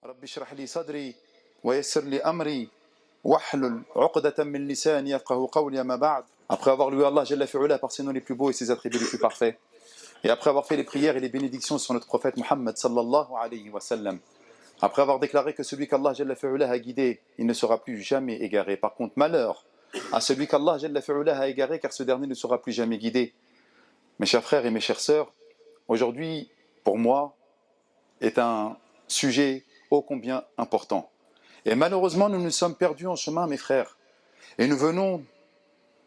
رب اشرح لي صدري ويسر لي أمري واحلل عقدة من لساني يفقهوا قولي أما بعد. Après avoir loué Allah Jalla fi'ula par ses noms les plus beaux et ses attributs les plus parfaits, et après avoir fait les prières et les bénédictions sur notre prophète Muhammad sallallahu alayhi wa sallam, après avoir déclaré que celui qu'Allah Jalla fi'ula a guidé, il ne sera plus jamais égaré. Par contre, malheur à celui qu'Allah Jalla fi'ula a égaré, car ce dernier ne sera plus jamais guidé. Mes chers frères et mes chères sœurs, aujourd'hui, pour moi, est un sujet ô combien important. Et malheureusement, nous nous sommes perdus en chemin, mes frères. Et nous venons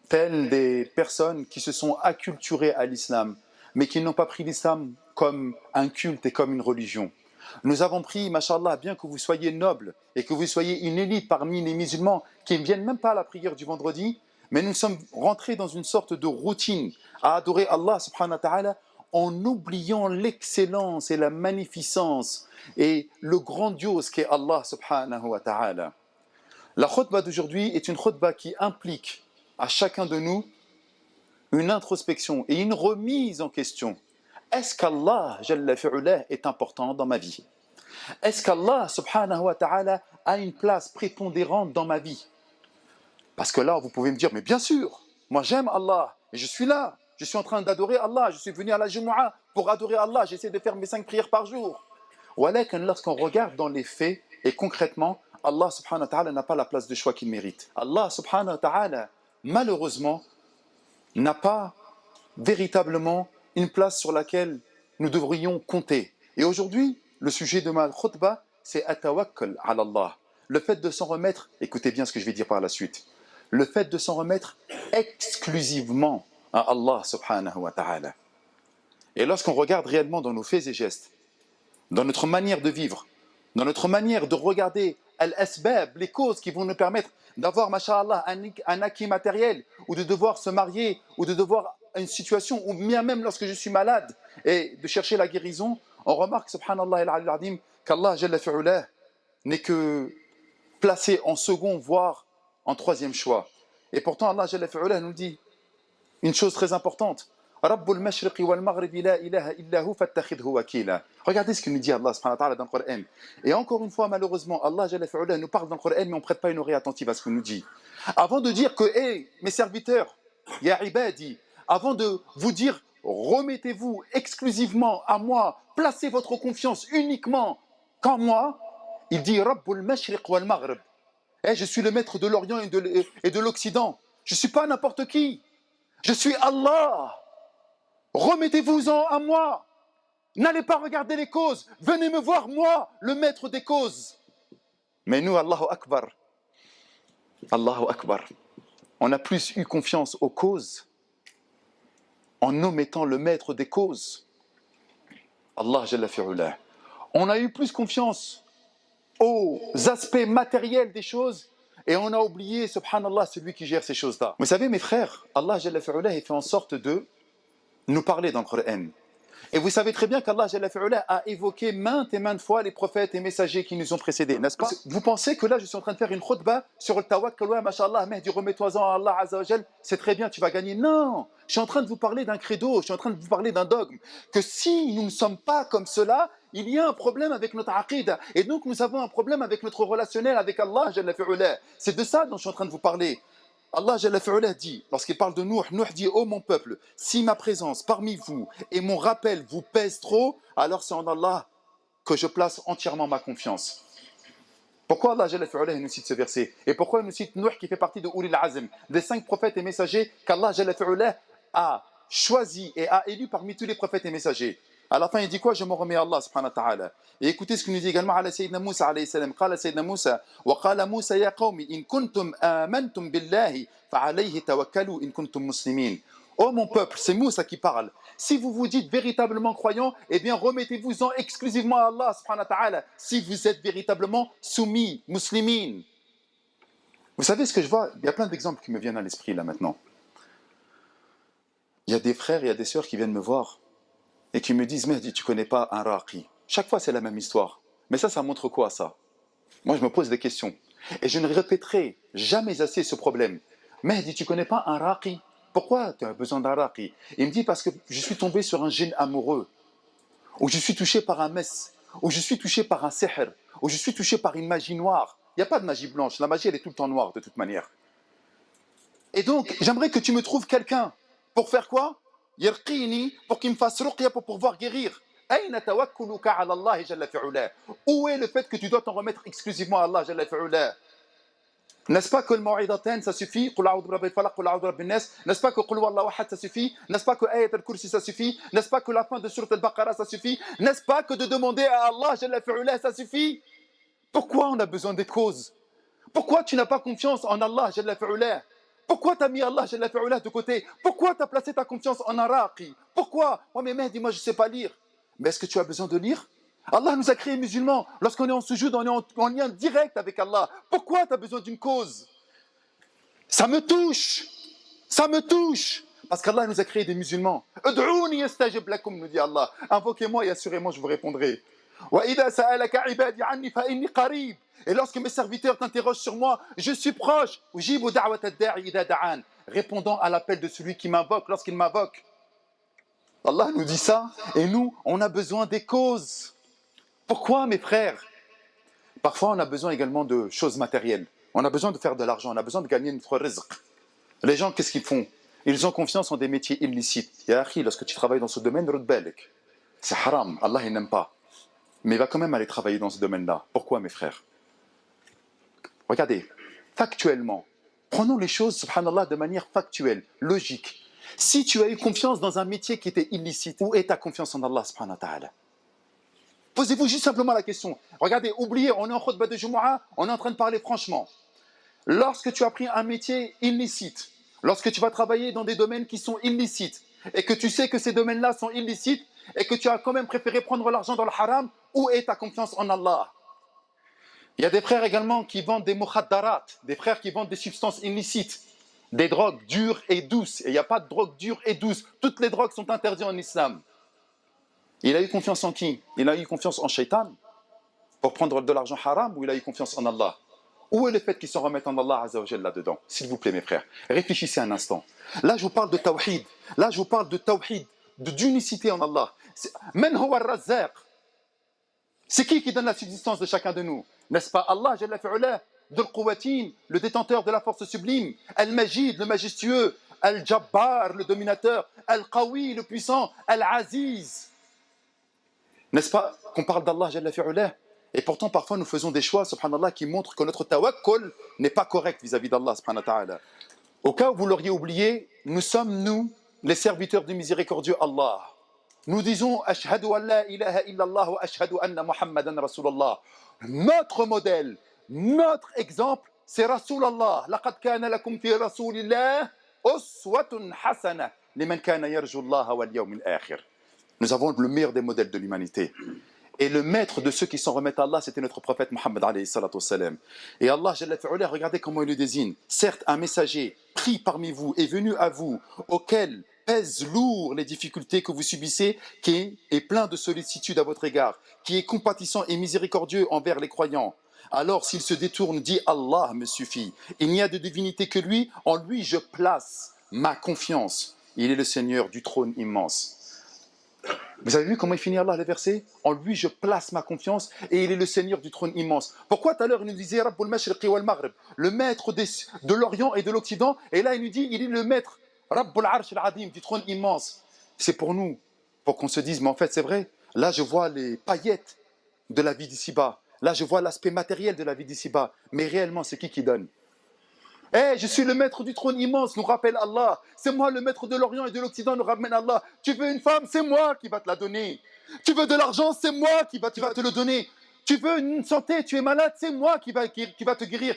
tels des personnes qui se sont acculturées à l'islam, mais qui n'ont pas pris l'islam comme un culte et comme une religion. Nous avons pris, mashallah, bien que vous soyez nobles et que vous soyez une élite parmi les musulmans qui ne viennent même pas à la prière du vendredi, mais nous sommes rentrés dans une sorte de routine à adorer Allah subhanahu wa ta'ala en oubliant l'excellence et la magnificence et le grandiose qu'est Allah subhanahu wa ta'ala. La khutbah d'aujourd'hui est une khutbah qui implique à chacun de nous une introspection et une remise en question. Est-ce qu'Allah Jalla fi'ulah est important dans ma vie? Est-ce qu'Allah subhanahu wa ta'ala a une place prépondérante dans ma vie? Parce que là, vous pouvez me dire, mais bien sûr, moi j'aime Allah et je suis là, je suis en train d'adorer Allah, je suis venu à la Jumu'ah pour adorer Allah, j'essaie de faire mes 5 prières par jour. Walakin, lorsqu'on regarde dans les faits et concrètement, Allah subhanahu wa ta'ala n'a pas la place de choix qu'il mérite. Allah subhanahu wa ta'ala, malheureusement, n'a pas véritablement une place sur laquelle nous devrions compter. Et aujourd'hui, le sujet de ma khutbah, c'est atawakkul ala Allah. Le fait de s'en remettre, écoutez bien ce que je vais dire par la suite, le fait de s'en remettre exclusivement à Allah subhanahu wa ta'ala. Et lorsqu'on regarde réellement dans nos faits et gestes, dans notre manière de vivre, dans notre manière de regarder al-asbab, les causes qui vont nous permettre d'avoir, masha'Allah, un acquis matériel, ou de devoir se marier, ou de devoir une situation, ou bien même lorsque je suis malade, et de chercher la guérison, on remarque, subhanallah al-adim, qu'Allah Jalla fi'ulah n'est que placé en second, voire en troisième choix. Et pourtant, Allah Jalla fi'ulah nous dit une chose très importante. Rabbul mashriqi wal maghribi la ilaha illa hu fattakhidhu wakila. Regardez ce que nous dit Allah subhanahu wa ta'ala dans le Coran. Et encore une fois, malheureusement, Allah Jalla fi'ulah nous parle dans le Coran, mais on ne prête pas une oreille attentive à ce qu'il nous dit. Avant de dire que, mes serviteurs, ya ibadi, avant de vous dire, remettez-vous exclusivement à moi, placez votre confiance uniquement qu'en moi, il dit Rabbul mashriq wal maghrib. Je suis le maître de l'Orient et de l'Occident. Je ne suis pas n'importe qui. Je suis Allah. Remettez-vous-en à moi. N'allez pas regarder les causes. Venez me voir, moi, le maître des causes. Mais nous, Allahu Akbar. Allahu Akbar. On a plus eu confiance aux causes en omettant le maître des causes. Allah Jalla fi'ulah. On a eu plus confiance aux aspects matériels des choses et on a oublié, subhanallah, celui qui gère ces choses-là. Vous savez, mes frères, Allah Jalla fi'ulah fait en sorte de nous parler dans le Coran. Et vous savez très bien qu'Allah Jalla fi'ulah a évoqué maintes et maintes fois les prophètes et messagers qui nous ont précédés, n'est-ce pas? Vous pensez que là, je suis en train de faire une khutbah sur le tawakkul, ouais, mashallah, Mehdi, remets-toi-en à Allah Azza wa Jal, c'est très bien, tu vas gagner. Non, je suis en train de vous parler d'un credo, je suis en train de vous parler d'un dogme, que si nous ne sommes pas comme cela, il y a un problème avec notre aqida, et donc nous avons un problème avec notre relationnel avec Allah Jalla fi'ulah. C'est de ça dont je suis en train de vous parler. Allah Jalla fi'ulah dit, lorsqu'il parle de Nuh, Nuh dit, ô mon peuple, si ma présence parmi vous et mon rappel vous pèse trop, alors c'est en Allah que je place entièrement ma confiance. Pourquoi Allah Jalla fi'ulah nous cite ce verset? Et pourquoi il nous cite Nuh qui fait partie de Ulil Azm, des 5 prophètes et messagers qu'Allah Jalla fi'ulah a choisi et a élu parmi tous les prophètes et messagers? À la fin, il dit quoi? Je m'en remets à Allah subhanahu wa ta'ala. Et écoutez ce qu'il nous dit également à Sayyidina Moussa alayhi salam. Qala Sayyidina Moussa, wa qala Moussa ya qawmi, in kuntum amantum billahi, fa alayhi tawakkalu in kuntum muslimin. Oh mon peuple, c'est Moussa qui parle. Si vous vous dites véritablement croyant, eh bien remettez-vous-en exclusivement à Allah subhanahu wa ta'ala. Si vous êtes véritablement soumis, muslimin. Vous savez ce que je vois? Il y a plein d'exemples qui me viennent à l'esprit là maintenant. Il y a des frères et il y a des sœurs qui viennent me voir et qui me disent, Mehdi, tu connais pas un raqi? Chaque fois, c'est la même histoire. Mais ça montre quoi, ça? Moi, je me pose des questions. Et je ne répéterai jamais assez ce problème. Mehdi, tu connais pas un raqi? Pourquoi tu as besoin d'un raqi? Il me dit, parce que je suis tombé sur un djinn amoureux, ou je suis touché par un mess, ou je suis touché par un sihr, ou je suis touché par une magie noire. Il n'y a pas de magie blanche, la magie elle est tout le temps noire de toute manière. Et donc, j'aimerais que tu me trouves quelqu'un pour faire quoi? Yarqini, pour qu'il me fasse ruqya pour pouvoir guérir. Aïna tawakkuluka ala Allah jalla fi'ula. Où est le fait que tu dois t'en remettre exclusivement à Allah jalla fi'ula? N'est-ce pas que le maw'idatain ça suffit? Qul a'udhu bi rabbil falaq, qul a'udhu bi rabbin nas. N'est-ce pas que qul huwallahu ahad ça suffit? N'est-ce pas que ayat al-kursi ça suffit? N'est-ce pas que la fin de surat al-Baqarah ça suffit? N'est-ce pas que de demander à Allah jalla fi'ula ça suffit? Pourquoi on a besoin des causes? Pourquoi tu n'as pas confiance en Allah jalla fi'ula? Pourquoi tu as mis Allah jalla fi'ula de côté? Pourquoi tu as placé ta confiance en Araqi? Pourquoi? Oh mais Mehdi, moi je ne sais pas lire. Mais est-ce que tu as besoin de lire? Allah nous a créés musulmans. Lorsqu'on est en sujoud, on est en lien direct avec Allah. Pourquoi tu as besoin d'une cause? Ça me touche. Ça me touche. Parce qu'Allah nous a créés des musulmans. Ud'ouni yastajib lakum, nous dit Allah. Invoquez-moi et assurément je vous répondrai. Wa idha sa'alaka ibadi anni fa inni qarib. Et lorsque mes serviteurs t'interrogent sur moi, je suis proche. Ujibu da'wat ad-da'i idha da'an. Répondant à l'appel de celui qui m'invoque lorsqu'il m'invoque. Allah nous dit ça. Et nous, on a besoin des causes. Pourquoi, mes frères? Parfois, on a besoin également de choses matérielles. On a besoin de faire de l'argent, on a besoin de gagner notre rizq. Les gens, qu'est-ce qu'ils font? Ils ont confiance en des métiers illicites. Ya akhi, lorsque tu travailles dans ce domaine, c'est haram, Allah il n'aime pas. Mais il va quand même aller travailler dans ce domaine-là. Pourquoi, mes frères? Regardez, factuellement, prenons les choses, subhanallah, de manière factuelle, logique. Si tu as eu confiance dans un métier qui était illicite, où est ta confiance en Allah, subhanahu wa ta'ala? Posez-vous juste simplement la question. Regardez, oubliez, on est en khutbah de Jumu'ah, on est en train de parler franchement. Lorsque tu as pris un métier illicite, lorsque tu vas travailler dans des domaines qui sont illicites, et que tu sais que ces domaines-là sont illicites, et que tu as quand même préféré prendre l'argent dans le haram, où est ta confiance en Allah? Il y a des frères également qui vendent des mukhaddarat, des frères qui vendent des substances illicites, des drogues dures et douces. Et il n'y a pas de drogue dure et douce. Toutes les drogues sont interdites en islam. Il a eu confiance en qui? Il a eu confiance en Shaitan pour prendre de l'argent haram, ou il a eu confiance en Allah? Où est le fait qu'ils se remettent en Allah Azza wa Jalla là-dedans? S'il vous plaît, mes frères, réfléchissez un instant. Là, je vous parle de tawhid. Là, je vous parle de tawhid, d'unicité en Allah. Man huwa ar-Razzaq. C'est qui donne la subsistance de chacun de nous? N'est-ce pas Allah Jalla fi'ula, Dhul Quwwatin, le détenteur de la force sublime, Al-Majid, le majestueux, Al-Jabbar, le dominateur, Al-Qawi, le puissant, Al-Aziz. N'est-ce pas qu'on parle d'Allah Jalla fi'ula? Et pourtant, parfois, nous faisons des choix, subhanallah, qui montrent que notre tawakkul n'est pas correct vis-à-vis d'Allah, subhanahu wa ta'ala. Au cas où vous l'auriez oublié, nous sommes, nous, les serviteurs du miséricordieux Allah. Nous disons Ashhadu an la ilaha illallah wa ashhadu anna Muhammadan Rasulullah. Notre modèle, notre exemple, c'est Rasulallah. Laqad kana lakum fi Rasulillah uswatun hasana liman kana yarju Allah wal yawmil akhir. Nous avons le meilleur des modèles de l'humanité. Et le maître de ceux qui s'en remettent à Allah, c'était notre prophète Mohammed alayhi salatu wassalam. Et Allah, Jalla fi'ula, regardez comment il le désigne. Certes, un messager pris parmi vous est venu à vous, auquel pèsent lourd les difficultés que vous subissez, qui est plein de sollicitude à votre égard, qui est compatissant et miséricordieux envers les croyants. Alors, s'il se détourne, dit Allah me suffit. Il n'y a de divinité que lui, en lui je place ma confiance. Il est le Seigneur du trône immense. Vous avez vu comment il finit Allah le verset? En lui je place ma confiance et il est le Seigneur du trône immense. Pourquoi tout à l'heure il nous disait Rabbul Mashriqi wal Maghrib, le maître de l'Orient et de l'Occident, et là il nous dit il est le maître Rabbul Arsh al-Adim du trône immense. C'est pour nous, pour qu'on se dise mais en fait c'est vrai, là je vois les paillettes de la vie d'ici-bas, là je vois l'aspect matériel de la vie d'ici-bas, mais réellement c'est qui donne? Je suis le maître du trône immense, nous rappelle Allah. C'est moi le maître de l'Orient et de l'Occident, nous ramène Allah. Tu veux une femme, c'est moi qui va te la donner. Tu veux de l'argent, c'est moi qui va te le donner. Tu veux une santé, tu es malade, c'est moi qui va te guérir.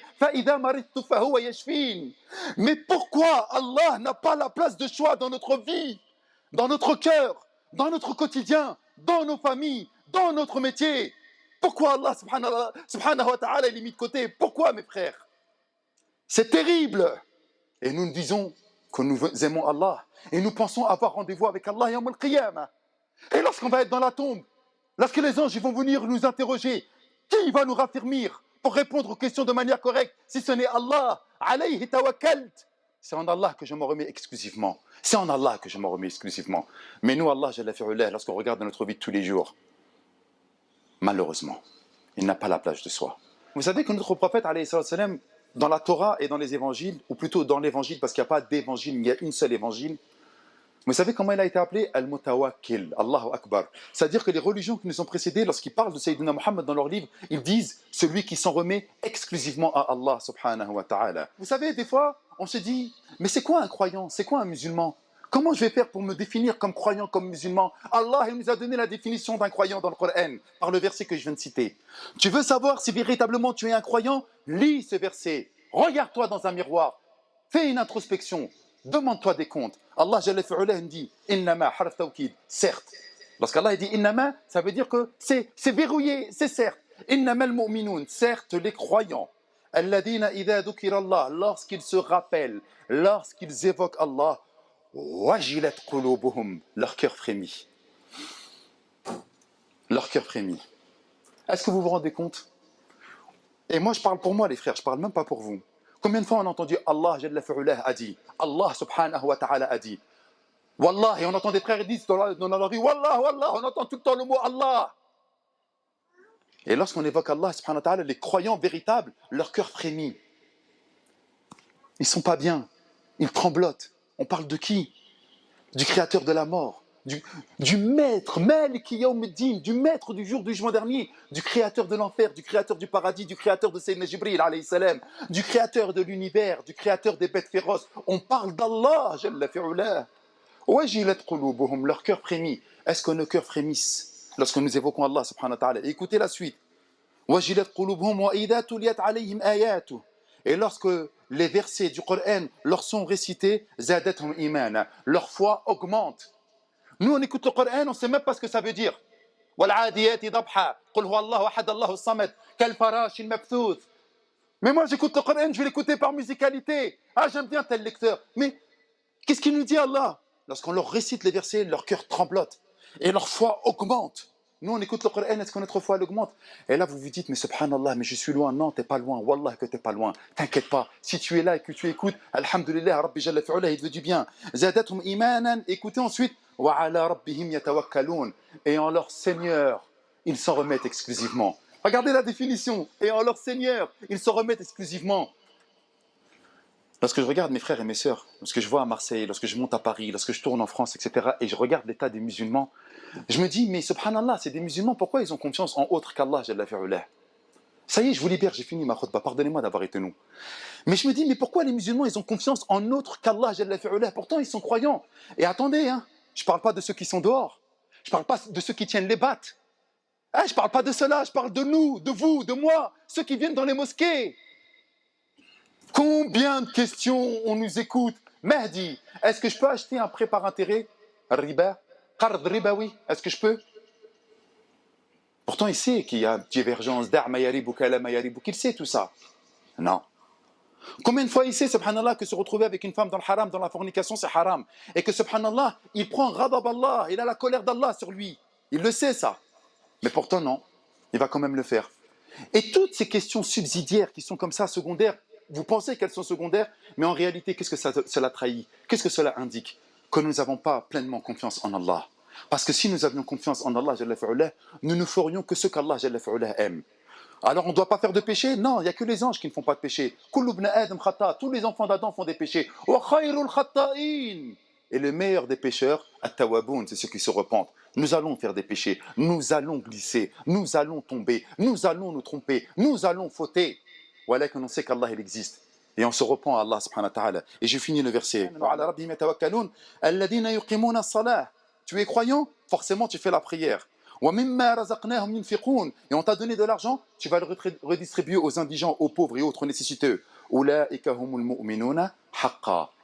Mais pourquoi Allah n'a pas la place de choix dans notre vie, dans notre cœur, dans notre quotidien, dans nos familles, dans notre métier? Pourquoi Allah subhanahu wa ta'ala est mis de côté? Pourquoi, mes frères? C'est terrible. Et nous disons que nous aimons Allah. Et nous pensons avoir rendez-vous avec Allah yawm al-qiyamah. Et lorsqu'on va être dans la tombe, lorsque les anges vont venir nous interroger, qui va nous raffermir pour répondre aux questions de manière correcte si ce n'est Allah? Alayhi tawakkalt. C'est en Allah que je m'en remets exclusivement. C'est en Allah que je m'en remets exclusivement. Mais nous, Allah, Jalla fi'ula, lorsqu'on regarde notre vie de tous les jours, malheureusement, Il n'a pas la place de soi. Vous savez que notre prophète, alayhi salam, dans la Torah et dans les évangiles, ou plutôt dans l'évangile, parce qu'il n'y a pas d'évangile, mais il y a une seule évangile, vous savez comment il a été appelé Al-Mutawakkil, Allahu Akbar. C'est-à-dire que les religions qui nous ont précédés, lorsqu'ils parlent de Sayyidina Muhammad dans leurs livres, ils disent celui qui s'en remet exclusivement à Allah subhanahu wa ta'ala. Vous savez, des fois, on se dit, mais c'est quoi un croyant? C'est quoi un musulman? Comment je vais faire pour me définir comme croyant, comme musulman? Allah il nous a donné la définition d'un croyant dans le Coran, par le verset que je viens de citer. Tu veux savoir si véritablement tu es un croyant? Lis ce verset. Regarde-toi dans un miroir. Fais une introspection. Demande-toi des comptes. Allah Jalla fi'ula dit innama harf tawkid, certes. Lorsqu'Allah dit innama, ça veut dire que c'est verrouillé, c'est certes. Innama al-mu'minun, certes les croyants. Alladhina idha dhukira Allah, lorsqu'ils se rappellent, lorsqu'ils évoquent Allah, wajilat qulubuhum, leur cœur frémit. Leur cœur frémit. Est-ce que vous vous rendez compte? Et moi je parle pour moi les frères, je parle même pas pour vous. Combien de fois on a entendu Allah Jalla fi'ulah a dit, Allah subhanahu wa ta'ala a dit, Wallah, et on entend des frères qui disent dans la rue, Wallah, Wallah, on entend tout le temps le mot Allah. Et lorsqu'on évoque Allah subhanahu wa ta'ala, les croyants véritables, leur cœur frémit. Ils sont pas bien, ils tremblotent. On parle de qui? Du créateur de la mort, du maître, Malik Yawmiddin, du maître du jour du jugement dernier, du créateur de l'enfer, du créateur du paradis, du créateur de Sayyidina Jibril alayhi salam, du créateur de l'univers, du créateur des bêtes féroces. On parle d'Allah, Jalla fi'ulah. Wajilat qulubuhum, leur cœur frémit. Est-ce que nos cœurs frémissent lorsque nous évoquons Allah subhanahu wa ta'ala? Écoutez la suite. Wajilat qulubuhum wa idha tuliyat alayhim ayatuh. Et lorsque les versets du Coran leur sont récités, zadatuhum imana, leur foi augmente. Nous on écoute le Coran, on ne sait même pas ce que ça veut dire. Wal'adiyati dabha, qul huwa Allahu ahad Allahu samad, kal farash al mabthouth. Mais moi j'écoute le Coran, je vais l'écouter par musicalité. Ah j'aime bien tel lecteur. Mais qu'est-ce qu'il nous dit Allah? Lorsqu'on leur récite les versets, leur cœur tremblote et leur foi augmente. Nous, on écoute le Coran, est-ce que notre foi augmente? Et là, vous vous dites, mais subhanallah, mais je suis loin. Non, t'es pas loin. Wallah que t'es pas loin. T'inquiète pas. Si tu es là et que tu écoutes, alhamdulillah, Rabbi Jalla fi'ulah, il te veut du bien. Zadatum imanan. Écoutez ensuite, wa ala rabbihim yatawakkalun. Et en leur Seigneur, ils s'en remettent exclusivement. Regardez la définition. Et en leur Seigneur, ils s'en remettent exclusivement. Lorsque je regarde mes frères et mes sœurs, lorsque je vois à Marseille, lorsque je monte à Paris, lorsque je tourne en France, etc., et je regarde l'état des musulmans, je me dis, mais subhanallah, c'est des musulmans, pourquoi ils ont confiance en autre qu'Allah, Jalla fi'ulah? Ça y est, je vous libère, j'ai fini ma khutbah, pardonnez-moi d'avoir été long. Mais je me dis, mais pourquoi les musulmans, ils ont confiance en autre qu'Allah, Jalla fi'ulah? Pourtant, ils sont croyants. Et attendez, hein, je ne parle pas de ceux qui sont dehors, je ne parle pas de ceux qui tiennent les battes. Ah, je ne parle pas de cela, je parle de nous, de vous, de moi, ceux qui viennent dans les mosquées. Combien de questions on nous écoute? Mahdi, est-ce que je peux acheter un prêt par intérêt? Riba? Qard ribawi? Est-ce que je peux? Pourtant, il sait qu'il y a divergence d'arma yaribou, kalama yaribou, qu'il sait tout ça. Non. Combien de fois il sait, subhanallah, que se retrouver avec une femme dans le haram, dans la fornication, c'est haram. Et que, subhanallah, il prend ghadab Allah, il a la colère d'Allah sur lui. Il le sait, ça. Mais pourtant, non. Il va quand même le faire. Et toutes ces questions subsidiaires qui sont comme ça, secondaires, vous pensez qu'elles sont secondaires, mais en réalité, qu'est-ce que cela trahit? Qu'est-ce que cela indique? Que nous n'avons pas pleinement confiance en Allah. Parce que si nous avions confiance en Allah, Jalla fi'ulah, nous ne ferions que ce qu'Allah Jalla fi'ulah aime. Alors on ne doit pas faire de péché? Non, il n'y a que les anges qui ne font pas de péché. Kullu ibn Adam khata, tous les enfants d'Adam font des péchés. Wa khayrul khata'in. Et le meilleur des pécheurs, at-tawaboun, c'est ceux qui se repentent. Nous allons faire des péchés, nous allons glisser, nous allons tomber, nous allons nous tromper, nous allons fauter. Voilà qu'on sait qu'Allah il existe. Et on se repent à Allah subhanahu wa ta'ala. Et j'ai fini le verset. Tu es croyant, forcément tu fais la prière. Et on t'a donné de l'argent, tu vas le redistribuer aux indigents, aux pauvres et autres nécessiteux.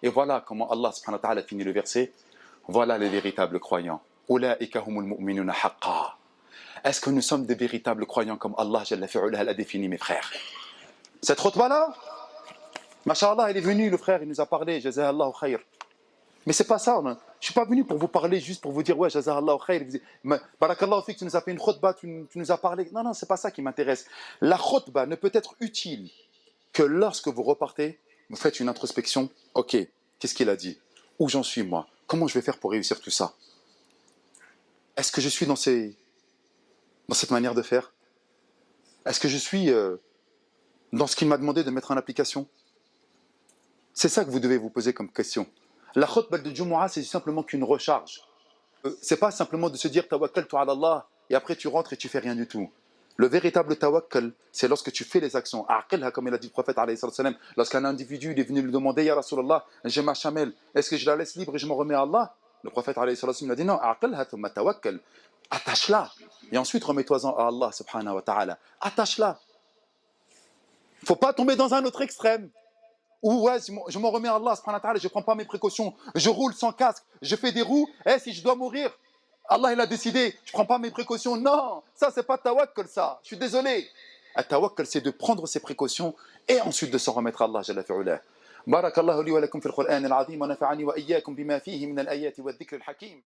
Et voilà comment Allah subhanahu wa ta'ala finit le verset. Voilà les véritables croyants. Est-ce que nous sommes des véritables croyants comme Allah Jalla fi'ulah l'a défini, mes frères? Cette khutbah-là, Masha'Allah, il est venu, le frère, il nous a parlé, Jaza'Allahu khayr. Mais c'est pas ça, je ne suis pas venu pour vous parler juste pour vous dire, ouais, Jaza'Allahu khayr. Barakallahu fik, tu nous as fait une khutbah, tu nous as parlé. Non, c'est pas ça qui m'intéresse. La khutbah ne peut être utile que lorsque vous repartez, vous faites une introspection. Ok, qu'est-ce qu'il a dit? Où j'en suis moi? Comment je vais faire pour réussir tout ça? Est-ce que je suis dans cette manière de faire? Est-ce que je suis dans ce qu'il m'a demandé de mettre en application? C'est ça que vous devez vous poser comme question. La khutbah de Jumu'ah, c'est simplement qu'une recharge. C'est pas simplement de se dire tawakkaltu ala Allah et après tu rentres et tu fais rien du tout. Le véritable tawakkal, c'est lorsque tu fais les actions. Aqilha, comme il a dit le prophète alayhi salam, lorsqu'un individu il est venu lui demander Ya Rasulallah, j'ai ma chamelle, est-ce que je la laisse libre et je m'en remets à Allah? Le prophète alayhi salam lui a dit non, aqilha thumma tawakkal. Attache-la et ensuite remets-toi-en à Allah subhanahu wa ta'ala. Attache-la. Il ne faut pas tomber dans un autre extrême. Ou ouais, je m'en remets à Allah subhanahu wa ta'ala, je ne prends pas mes précautions, je roule sans casque, je fais des roues, et si je dois mourir, Allah il a décidé, je ne prends pas mes précautions. Non, ça c'est pas tawakkul ça, je suis désolé. Tawakkul c'est de prendre ses précautions et ensuite de s'en remettre à Allah jalla fi'ulah. بارك الله لي ولكم في القرآن العظيم ونفعني وإياكم بما فيه من الآيات والذكر الحكيم